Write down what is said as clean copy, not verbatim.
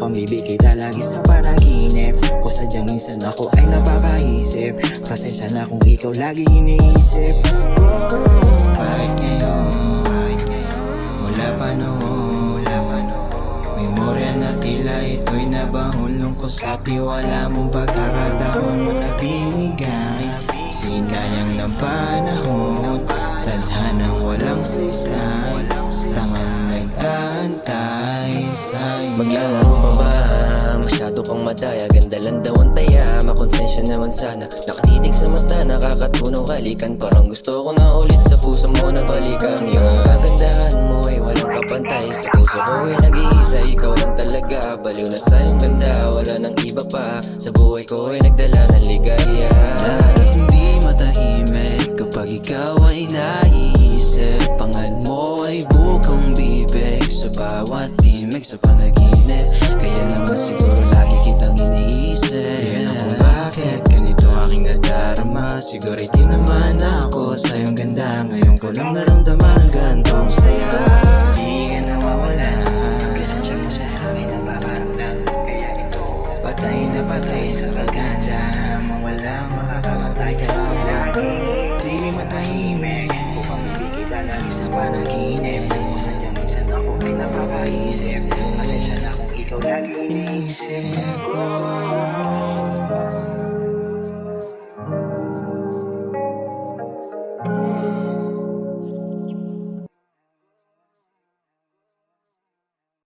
pamibig kita lagi sa panaginip, o sadyang minsan ako ay napapaisip. Pasensya na kung ikaw lagi iniisip ko. Bakit ngayon, mula pa noon, memorya na tila ito'y nabahulong ko sa tiwala mong pagkakataon mo na binigay. Sinayang ng panahon, tadhanang walang saysay, tangang nag-aantay sa'yo. Maglalaro pa ba? Masyado kang madaya, ganda lang daw ang taya. Makonsensya naman sana, nakatitig sa mata, nakakatunaw kalikan. Parang gusto ko na ulit sa puso mo na balikan. Yung kagandahan mo ay walang kapantay, sa puso ko ay nag-iisa, ikaw lang talaga. Baliw na sa iyong ganda, wala nang iba pa. Sa buhay ko ay nagdala ng ligaya. Lagi hindi matahimik kapag ikaw ay naiisip. Pangalan mo ay bukang bibig sa bawat timig sa panaginip. Kaya naman siguro lagi kitang iniisip. Di na kung bakit ganito aking nadarama. Siguro di naman ako sa iyong ganda. Ngayon ko lang naramdaman gantong saya. Di ka nawawala, presensya mo sa akin napaparamdam. Kaya ito, patay na patay sa kaganda. Mang walang makakamatay ka lagi. Di matahimik, upang mabigita lagi sa panaginip. O sadyang minsan ako ay napapaisip. Pasensya na kung ikaw lagi iniisip ko.